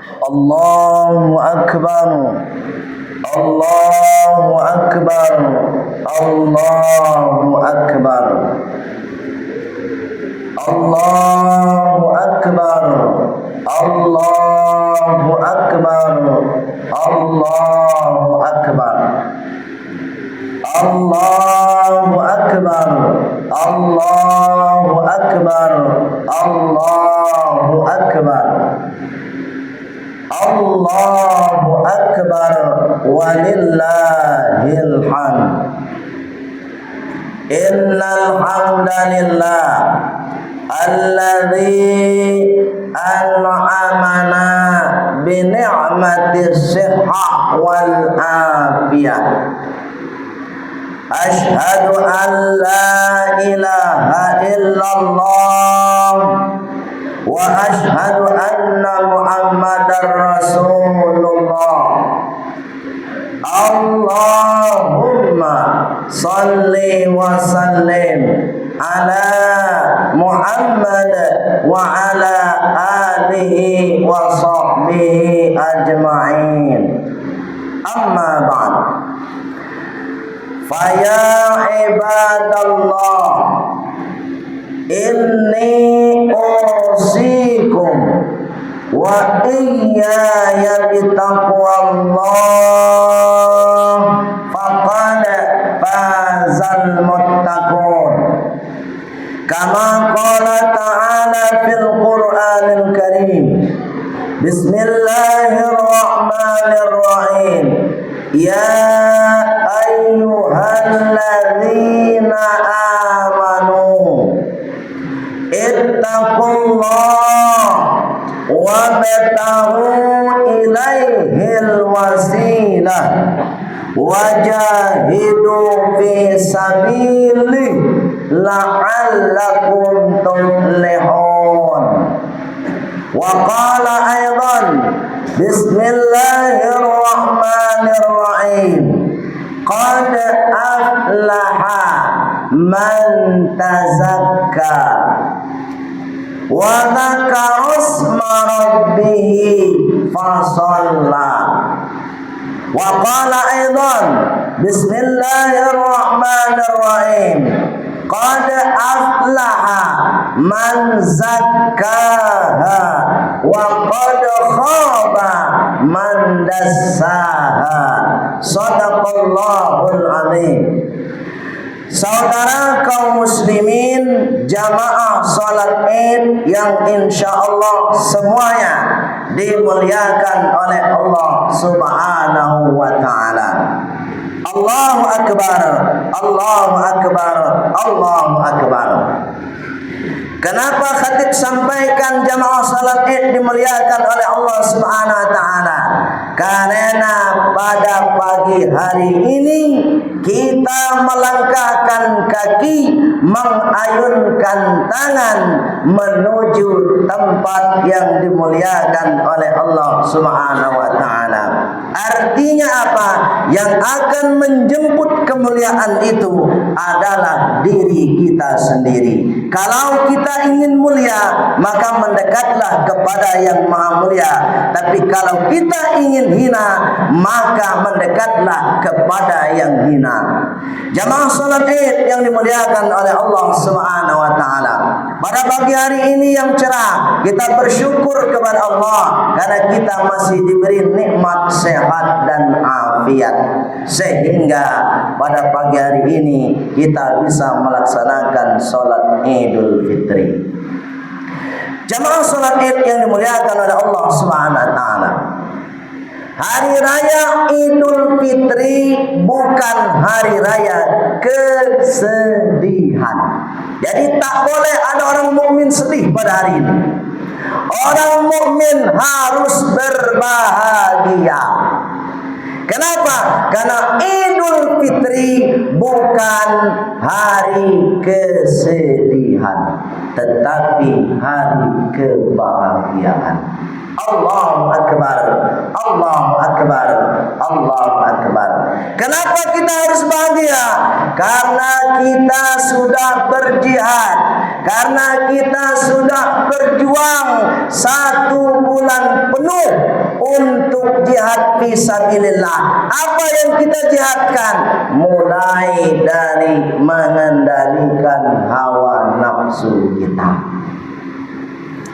Allahu Akbar. Allahu Akbar. Allahu Akbar. Allahu Akbar. Allahu Akbar. Allahu Akbar. Allahu Akbar. Allahu Akbar. Allahu Akbar. Allahu Akbar walillahil hamd. Innal hamdalillah alladzi an'amana bi ni'matis sihhah wal afiyah. Ashhadu an la ilaha illallah wa ashhadu anna Muhammadar Rasulullah. Allahumma salli wa sallim ala Muhammad wa ala alihi wa sahbihi ajma'in. Amma ba'd. Faya ibadallah, inni usikum wa iyaya bitaqwallah faqad fazal muttaqun. Kama qala ta'ala fil Qur'anil Karim. Bismillahirrahmanirrahim. Ya ayyuhalladzina amanu ittaqullah wabtaghu ilaihil wasilah wajahidu fi sabilihi la'allakum tuflihun. Wa qala aidan bismillahirrahmanirrahim. Qad aflaha man tazakka wa dzakara isma rabbih fasalla. Wa qala aidan bismillahirrahmanirrahim. Qad aflaha man zakkaha wa qad khaba man dassaha. Shadaqallahul azim. Saudara kaum muslimin, jamaah salat Id yang insyaallah semuanya dimuliakan oleh Allah Subhanahu wa taala. Allahu Akbar. Allahu Akbar. Allahu Akbar. Kenapa khatib sampaikan jamaah salat Id dimuliakan oleh Allah Subhanahu wa taala? Karena pada pagi hari ini kita melangkahkan kaki, mengayunkan tangan menuju tempat yang dimuliakan oleh Allah Subhanahu wa taala. Artinya apa? Yang akan menjemput kemuliaan itu adalah diri kita sendiri. Kalau kita ingin mulia, maka mendekatlah kepada yang maha mulia. Tapi kalau kita ingin hina, maka mendekatlah kepada yang hina. Jamaah salat Id yang dimuliakan oleh Allah Subhanahu wa taala. Pada pagi hari ini yang cerah, kita bersyukur kepada Allah karena kita masih diberi nikmat sehat dan afiat, sehingga pada pagi hari ini kita bisa melaksanakan salat Idul Fitri. Jamaah salat Id yang dimuliakan oleh Allah Subhanahu wa taala. Hari raya Idul Fitri bukan hari raya kesedihan. Jadi tak boleh ada orang mukmin sedih pada hari ini. Orang mukmin harus berbahagia. Kenapa? Karena Idul Fitri bukan hari kesedihan, tetapi hari kebahagiaan. Allahu Akbar, Allahu Akbar, Allahu Akbar. Kenapa kita harus bahagia? Karena kita sudah berjihad, karena kita sudah berjuang 1 bulan penuh berjihad fisabilillah. Apa yang kita jihadkan? Mulai dari mengendalikan hawa nafsu kita.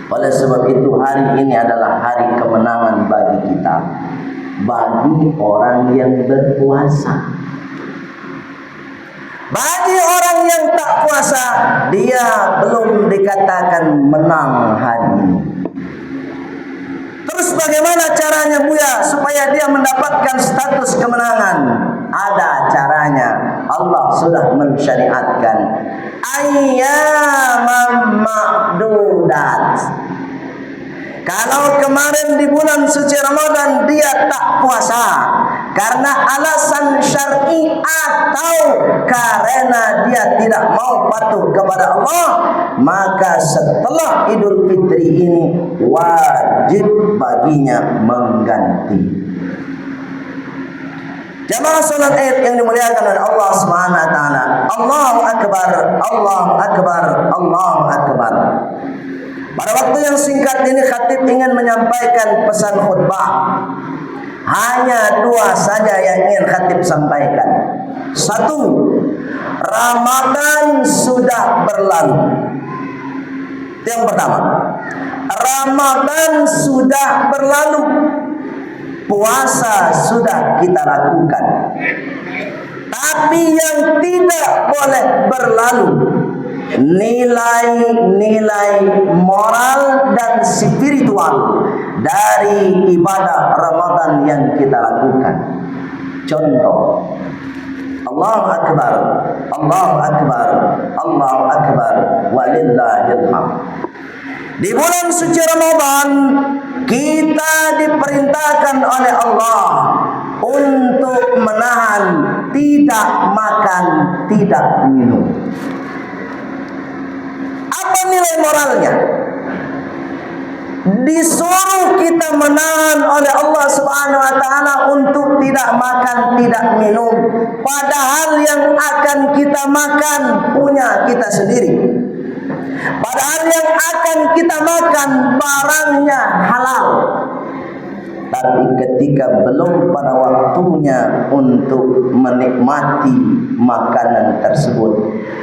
Oleh sebab itu hari ini adalah hari kemenangan bagi kita, bagi orang yang berpuasa. Bagi orang yang tak puasa, dia belum dikatakan menang hari ini. Terus bagaimana caranya Buya supaya dia mendapatkan status kemenangan? Ada caranya. Allah sudah mensyariatkan ayyaman ma'dudat. Kalau kemarin di bulan suci Ramadan dia tak puasa karena alasan syar'i atau karena dia tidak mau patuh kepada Allah, maka setelah Idul Fitri ini wajib baginya mengganti. Jamaah salat Id yang dimuliakan oleh Allah Subhanahu wa taala. Allahu akbar, Allahu akbar, Allahu akbar. Pada waktu yang singkat ini khatib ingin menyampaikan pesan khutbah. Hanya dua saja yang ingin khatib sampaikan. Satu, Ramadan sudah berlalu. Itu yang pertama. Ramadan sudah berlalu. Puasa sudah kita lakukan. Tapi yang tidak boleh berlalu nilai-nilai moral dan spiritual dari ibadah Ramadan yang kita lakukan. Contoh, Allahu akbar, Allahu akbar, Allahu akbar, walillahil hamd. Di bulan suci Ramadan kita diperintahkan oleh Allah untuk menahan tidak makan, tidak minum. Apa nilai moralnya? Disuruh kita menahan oleh Allah Subhanahu wa taala untuk tidak makan, tidak minum, padahal yang akan kita makan punya kita sendiri. Padahal yang akan kita makan barangnya halal. Tapi ketika belum pada waktunya untuk menikmati makanan tersebut,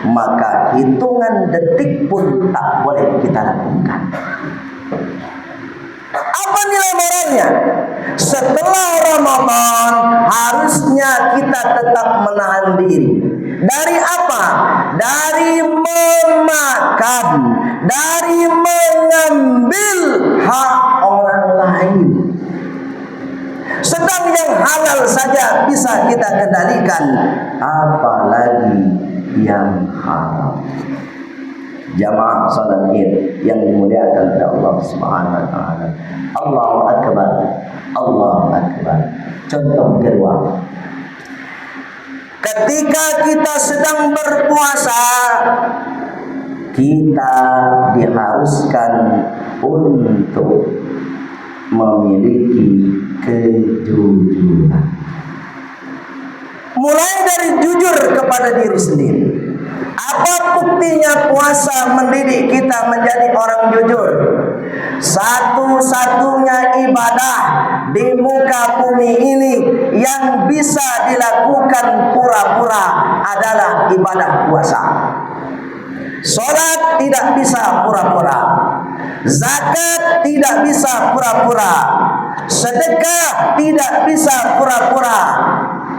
maka hitungan detik pun tak boleh kita lakukan. Apa nilai moralnya? Setelah Ramadan harusnya kita tetap menahan diri. Dari apa? Dari memakan, dari mengambil hak orang lain. Sedang yang halal saja bisa kita kendalikan, apalagi yang haram. Jamaah salat Id yang dimuliakan oleh Allah Subhanahu wa taala. Allahu akbar, Allahu akbar. Contoh kedua, ketika kita sedang berpuasa, kita diharuskan untuk memiliki kejujuran. Mulai dari jujur kepada diri sendiri. Apa buktinya puasa mendidik kita menjadi orang jujur? Satu-satunya ibadah di muka bumi ini yang bisa dilakukan pura-pura adalah ibadah puasa. Salat tidak bisa pura-pura. Zakat tidak bisa pura-pura. Sedekah tidak bisa pura-pura.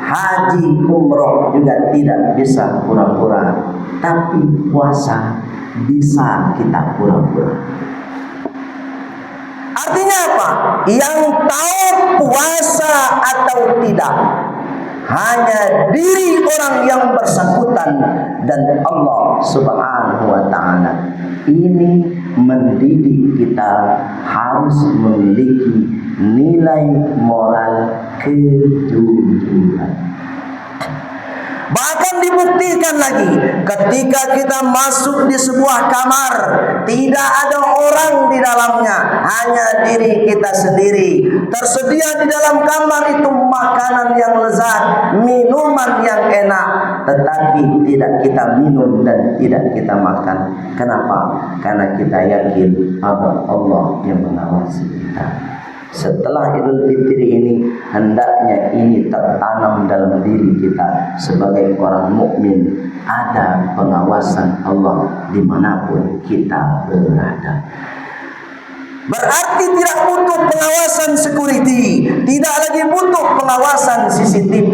Haji umroh juga tidak bisa pura-pura. Tapi puasa bisa kita pura-pura. Artinya apa? Yang tahu puasa atau tidak hanya diri orang yang bersangkutan dan Allah Subhanahu wa taala. Ini mendidik kita harus memiliki nilai moral kejujuran. Bahkan dibuktikan lagi ketika kita masuk di sebuah kamar, tidak ada orang di dalamnya, hanya diri kita sendiri. Tersedia di dalam kamar itu makanan yang lezat, minuman yang enak, tetapi tidak kita minum dan tidak kita makan. Kenapa? Karena kita yakin ada Allah yang mengawasi kita. Setelah Idul Fitri ini, hendaknya ini tertanam dalam diri kita sebagai orang mukmin. Ada pengawasan Allah dimanapun kita berada. Berarti tidak butuh pengawasan security, tidak lagi butuh pengawasan CCTV.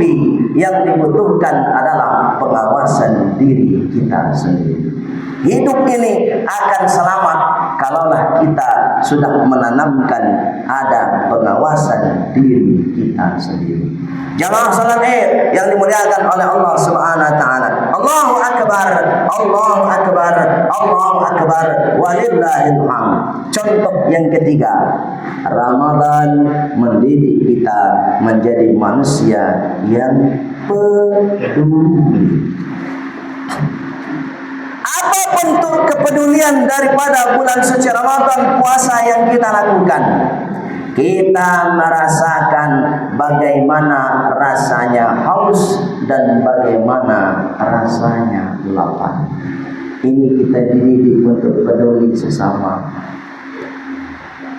Yang dibutuhkan adalah pengawasan diri kita sendiri. Hidup ini akan selamat kalaulah kita sudah menanamkan ada pengawasan diri kita sendiri. Jamaah salat Id yang dimuliakan oleh Allah Subhanahu wa taala. Allahu akbar, Allahu akbar, Allahu akbar, walillahil hamd. Contoh yang ketiga, Ramadan mendidik kita menjadi manusia yang peduli. Apa bentuk kepedulian daripada bulan suci Ramadan, puasa yang kita lakukan? Kita merasakan bagaimana rasanya haus dan bagaimana rasanya lapar. Ini kita dididik untuk peduli sesama.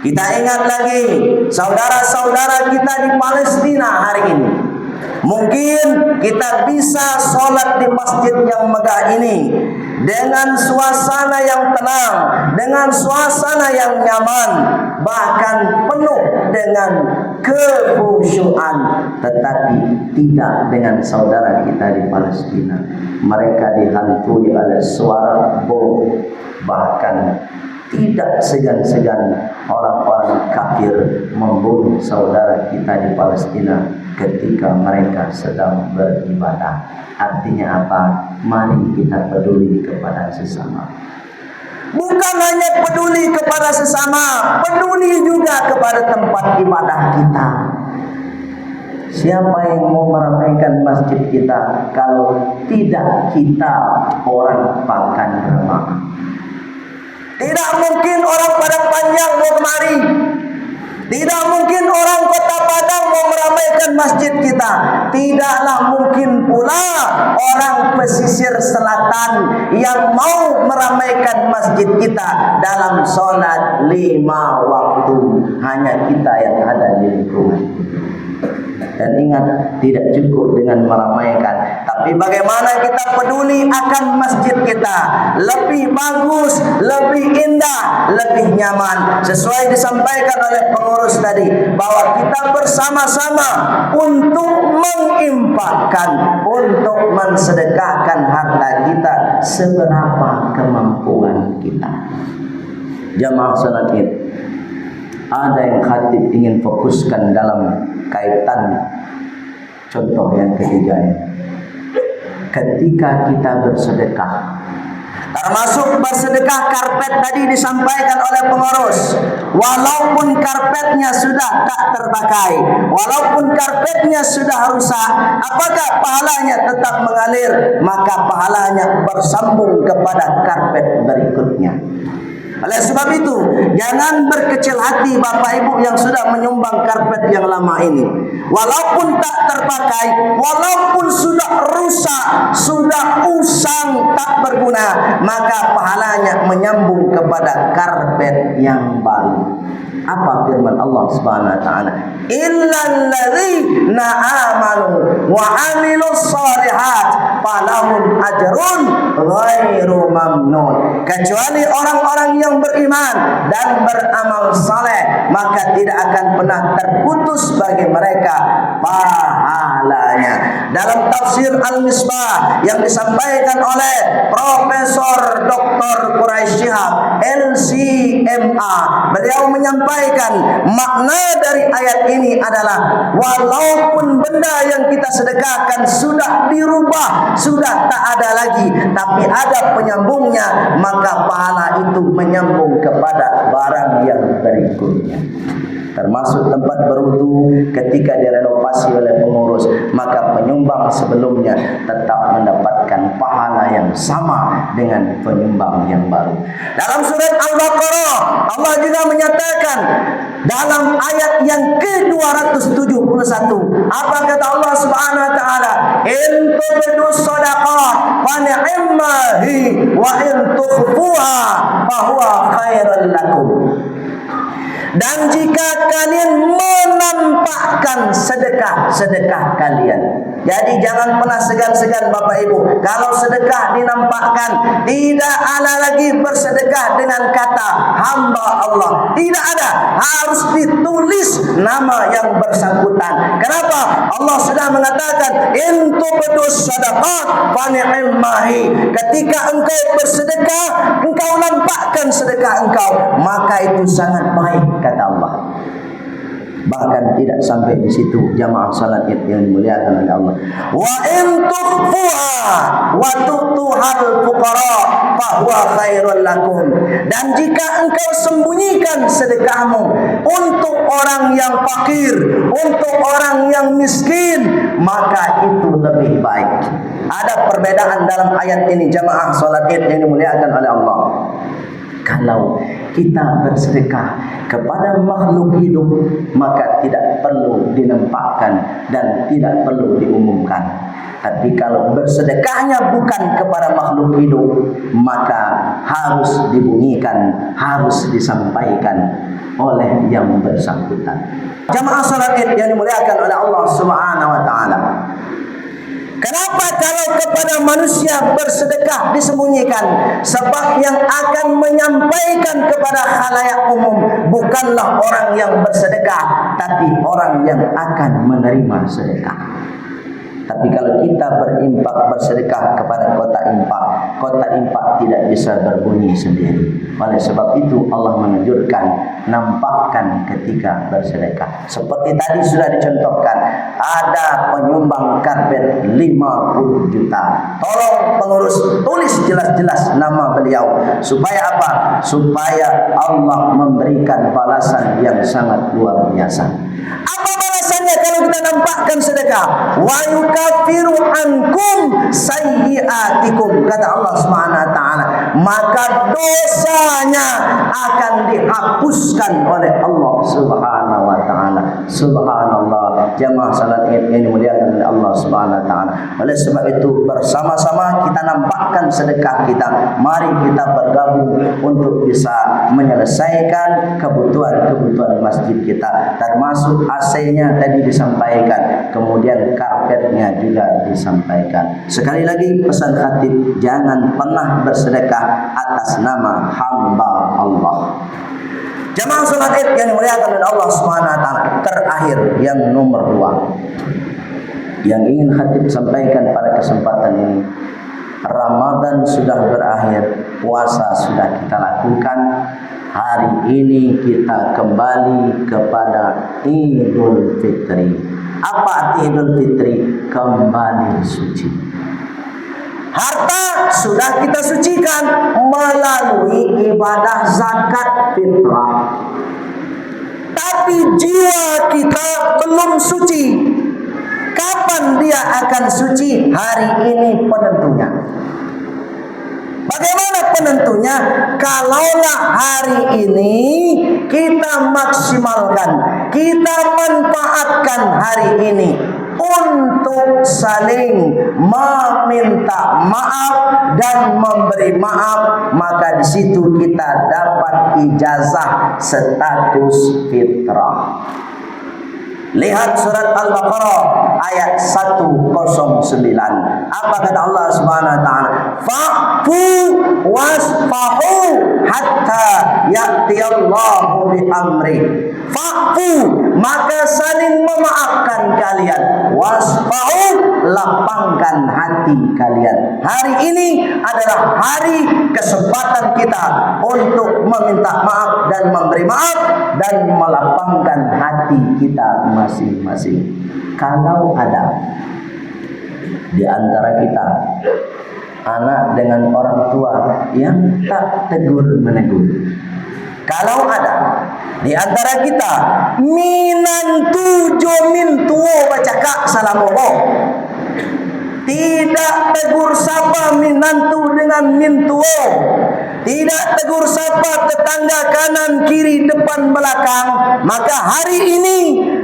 Kita ingat lagi saudara-saudara kita di Palestina hari ini. Mungkin kita bisa sholat di masjid yang megah ini dengan suasana yang tenang, dengan suasana yang nyaman, bahkan penuh dengan kekhusyuan. Tetapi tidak dengan saudara kita di Palestina. Mereka dihantui oleh suara bom, bahkan tidak segan-segan orang-orang kafir membunuh saudara kita di Palestina ketika mereka sedang beribadah. Artinya apa? Mari kita peduli kepada sesama. Bukan hanya peduli kepada sesama, peduli juga kepada tempat ibadah kita. Siapa yang mau meramaikan masjid kita kalau tidak kita orang Pakan Ramah? Tidak mungkin orang Padang Panjang mau kemari. Tidak mungkin orang Kota Padang mau meramaikan masjid kita. Tidaklah mungkin pula orang pesisir selatan yang mau meramaikan masjid kita dalam sholat 5 waktu. Hanya kita yang ada di lingkungan. Dan ingat, tidak cukup dengan meramaikan, tapi bagaimana kita peduli akan masjid kita lebih bagus, lebih indah, lebih nyaman. Sesuai disampaikan oleh pengurus tadi, bahwa kita bersama-sama untuk menginfakkan, untuk mensedekahkan harta kita seberapa kemampuan kita. Jamaah salat Id, ada yang khatib ingin fokuskan dalam kaitan contoh yang ketiga ini. Ketika kita bersedekah, termasuk bersedekah karpet tadi disampaikan oleh pengurus, walaupun karpetnya sudah tak terpakai, walaupun karpetnya sudah rusak, apakah pahalanya tetap mengalir? Maka pahalanya bersambung kepada karpet berikutnya. Oleh sebab itu, jangan berkecil hati Bapak Ibu yang sudah menyumbang karpet yang lama ini. Walaupun tak terpakai, walaupun sudah rusak, sudah usang, tak berguna, maka pahalanya menyambung kepada karpet yang baru. Apa firman Allah Subhanahu wa taala? Illal ladzina amanu wa 'amilus shalihat falahum ajrun ghairu mamnun. Kecuali orang-orang yang beriman dan beramal saleh, maka tidak akan pernah terputus bagi mereka pahalanya. Dalam tafsir Al-Misbah yang disampaikan oleh Profesor Dr. Quraisy Shihab LCMA, beliau menyampaikan makna dari ayat ini adalah walaupun benda yang kita sedekahkan sudah dirubah, sudah tak ada lagi, tapi ada penyambungnya, maka pahala itu menyambung kepada barang yang berikutnya. Termasuk tempat berwudu ketika direnovasi oleh pengurus, maka penyumbang sebelumnya tetap mendapatkan pahala yang sama dengan penyumbang yang baru. Dalam surat Al-Baqarah, Allah juga menyatakan dalam ayat yang ke-271, apa kata Allah Subhanahu wa taala? In tubdu shadaqah fa ni'ma hi wa in tukhfuha fa huwa khairan lakum. Dan jika kalian sedekah kalian. Jadi jangan pernah segan-segan Bapak Ibu. Kalau sedekah dinampakkan, tidak ada lagi bersedekah dengan kata hamba Allah. Tidak ada. Harus ditulis nama yang bersangkutan. Kenapa? Allah sudah mengatakan, "In tubdus sadaqat fa ni'mahi." Ketika engkau bersedekah, engkau nampakkan sedekah engkau, maka itu sangat baik, kata Allah. Bahkan tidak sampai di situ jamaah salat Id yang dimuliakan oleh Allah. Wa in tukhfuha wa tu'tuhal fuqara fa huwa khairul lakum. Dan jika engkau sembunyikan sedekahmu untuk orang yang fakir, untuk orang yang miskin, maka itu lebih baik. Ada perbedaan dalam ayat ini jamaah salat Id yang dimuliakan oleh Allah. Kalau kita bersedekah kepada makhluk hidup, maka tidak perlu dinampakkan dan tidak perlu diumumkan. Tapi kalau bersedekahnya bukan kepada makhluk hidup, maka harus dibunyikan, harus disampaikan oleh yang bersangkutan. Jamaah salat Id yang dimuliakan oleh Allah Subhanahu wa taala. Kenapa kalau kepada manusia bersedekah disembunyikan? Sebab yang akan menyampaikan kepada khalayak umum bukanlah orang yang bersedekah, tapi orang yang akan menerima sedekah. Tapi kalau kita bersedekah kepada kota infak tidak bisa berbunyi sendiri. Oleh sebab itu Allah menganjurkan, nampakkan ketika bersedekah. Seperti tadi sudah dicontohkan, ada penyumbang karpet 50 juta. Tolong pengurus tulis jelas-jelas nama beliau. Supaya apa? Supaya Allah memberikan balasan yang sangat luar biasa. Apa balasannya kalau kita nampakkan sedekah? Wa yukaffiru ankum sayyi'atikum, kata Allah Subhanahu wa taala. Maka dosanya akan dihapuskan oleh Allah Subhanahu wa taala. Subhanallah. Jamaah salat Id yang dimuliakan oleh Allah Subhanahu wa taala. Oleh sebab itu bersama-sama kita nampakkan sedekah kita. Mari kita bergabung untuk bisa menyelesaikan kebutuhan-kebutuhan masjid kita, termasuk AC-nya tadi disampaikan, kemudian karpetnya juga disampaikan. Sekali lagi pesan khatib, jangan pernah bersedekah atas nama hamba Allah. Jamaah salat Id yang dimuliakan oleh Allah Subhanahu wa taala. Terakhir yang nomor 2 yang ingin khatib sampaikan pada kesempatan ini, Ramadan sudah berakhir, puasa sudah kita lakukan. Hari ini kita kembali kepada Idul Fitri. Apa arti Idul Fitri? Kembali suci. Harta sudah kita sucikan melalui ibadah zakat fitrah. Tapi jiwa kita belum suci. Kapan dia akan suci? Hari ini penentunya. Bagaimana penentunya? Kalaulah hari ini kita maksimalkan, kita manfaatkan hari ini untuk saling meminta maaf dan memberi maaf, maka di situ kita dapat ijazah status fitrah. Lihat surat Al-Baqarah ayat 109. Apa kata Allah Subhanahu wa taala? Fa'fu wasfahu hatta ya'tiyallahu bi amri. Fa'fu, maka saling memaafkan kalian. Wasfahu, lapangkan hati kalian. Hari ini adalah hari kesempatan kita untuk meminta maaf dan memberi maaf dan melapangkan hati kita masing-masing. Kalau ada di antara kita anak dengan orang tua yang tak tegur menegur, kalau ada di antara kita minantu jomin tuo bacaka salamoho, tidak tegur sapa minantu dengan mintuo, tidak tegur sapa tetangga kanan, kiri, depan, belakang, maka hari ini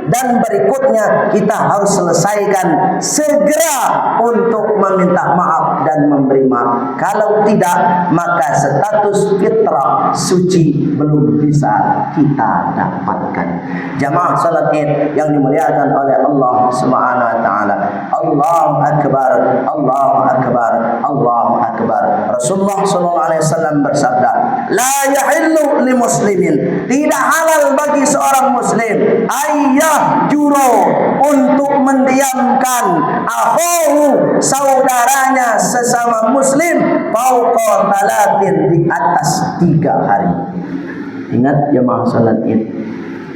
dan berikutnya kita harus selesaikan segera untuk meminta maaf dan memberi maaf. Kalau tidak, maka status fitrah suci belum bisa kita dapatkan. Jamaah salat Id yang dimuliakan oleh Allah Subhanahu wa taala. Allahu akbar, Allahu akbar, Allahu akbar. Rasulullah sallallahu alaihi wasallam bersabda, "La yahillu li muslimin." Tidak halal bagi seorang muslim ayah juro untuk mendiamkan akhuhu saudaranya sesama muslim fauqa talatin di atas 3 hari. Ingat jemaah salat Id,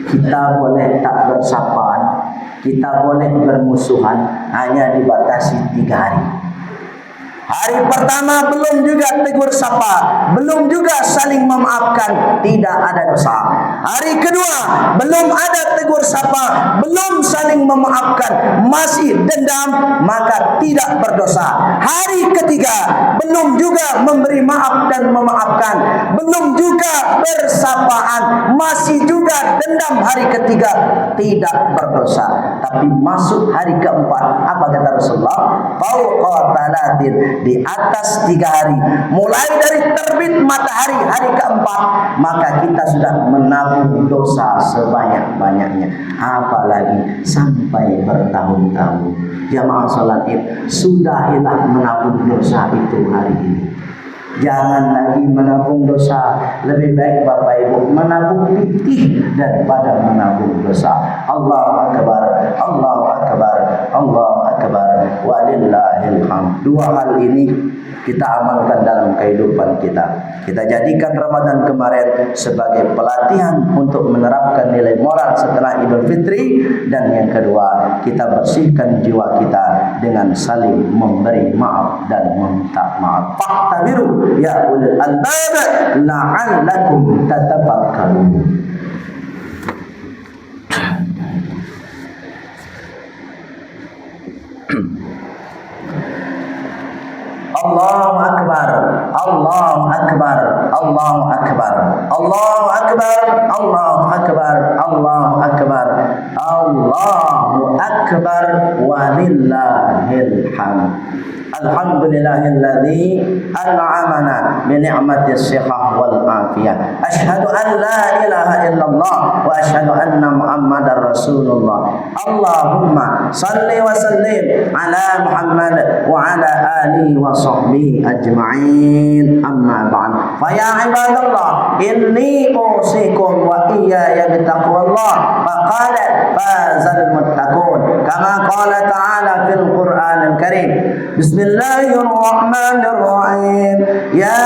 kita boleh tak bersapaan, kita boleh bermusuhan, hanya dibatasi 3 hari. Hari pertama belum juga tegur sapa, belum juga saling memaafkan, tidak ada dosa. Hari kedua belum ada tegur sapa, belum saling memaafkan, masih dendam, maka tidak berdosa. Hari ketiga belum juga memberi maaf dan memaafkan, belum juga bersapaan, masih juga dendam. Hari ketiga tidak berdosa. Tapi masuk hari keempat, apa kata Rasulullah? Fauqa talatin, di atas 3 hari, mulai dari terbit matahari hari keempat, maka kita sudah menabung dosa sebanyak-banyaknya, apalagi sampai bertahun-tahun. Jamaah salat Id, sudahilah menabung dosa itu hari ini. Jangan lagi menabung dosa. Lebih baik Bapak Ibu menabung fikih daripada menabung dosa. Allahu akbar, Allahu akbar, Allahu akbar, walillahil hamd. 2 hal ini kita amalkan dalam kehidupan kita. Kita jadikan Ramadan kemarin sebagai pelatihan untuk menerapkan nilai moral setelah Idul Fitri. Dan yang kedua, kita bersihkan jiwa kita dengan saling memberi maaf dan meminta maaf. Faktabiru ya ulil albab la'allakum tatafakkarun. Allahu akbar, Allahu akbar, Allahu akbar, Allahu akbar, Allahu akbar, Allahu akbar, Allahu akbar, walillahil hamd. Alhamdulillahilladzi an'amana bi ni'matis sihah wal afiyah. Asyhadu an la ilaha illallah wa asyhadu anna Muhammadar Rasulullah. Allahumma salli wa sallim ala Muhammad wa ala alihi wa sahbihi ajma'in. Amma ba'd. Fa ya ibadallah, inni usikum wa iyaya bitaqwallah. Faqala fazal muttaqun. Kama qala ta'ala fil Qur'anil Karim. Bismillahirrahmanirrahim. Ya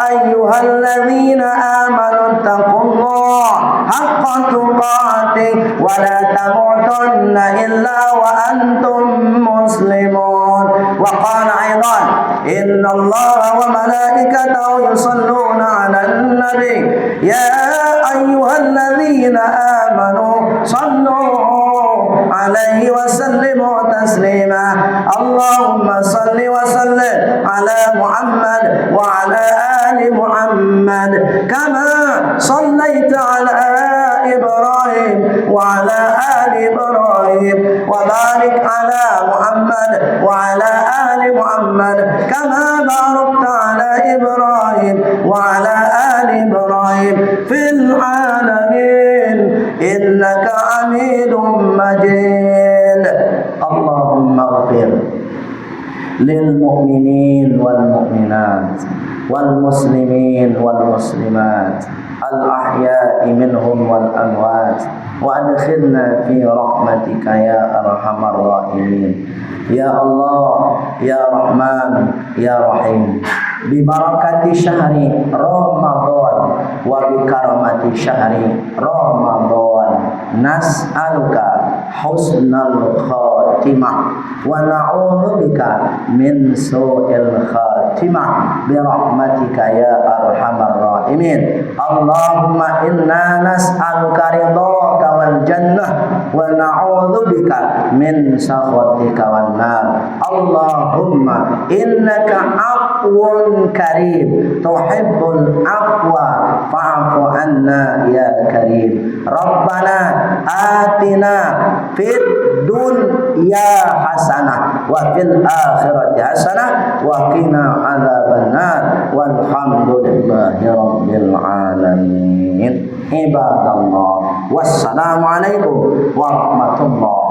ayyuhalladzina amanu taqullaha haqqa tuqatih wa la tamutunna illa wa antum muslimun. Wa qala aidan, innallaha wa malaikatahu yusalluna 'alan nabi. Ya ayyuhalladzina amanu sallu alaihi wa sallimu taslima. Allahumma salli wa sallim ala Muhammad wa ala ali Muhammad kama sallaita ala Ibrahim wa ala ali Ibrahim wa barik ala Muhammad wa ala ali Muhammad kama barakta ala Ibrahim wa ala ali Ibrahim fil alamin innaka Hamidum Majid. Allahumma ighfir lil mu'minin wal mu'minat wal muslimin wal muslimat al ahya'i minhum wal amwat wa adkhilna fi rahmatika ya arhamar rahimin. Ya Allah, ya Rahman, ya Rahim, bi barakati syahri Ramadan wa bi karamati syahri Ramadan nas'aluka husnal khatimah wa na'udzubika min su'il khatimah bi rahmatika ya arhamar rahimin. Allahumma inna nas'aluka ridhaka wal jannah wa na'udzubika min sakhatika wan nar. Allahumma innaka afwun karim tuhibbul afwa fa'fu anna ya karim. Rabbana atina fid dunya hasanah wa fil akhirati hasanah wa qina adzabannar walhamdulillahi rabbil alamin. Ibadallah, wassalamu alaikum warahmatullahi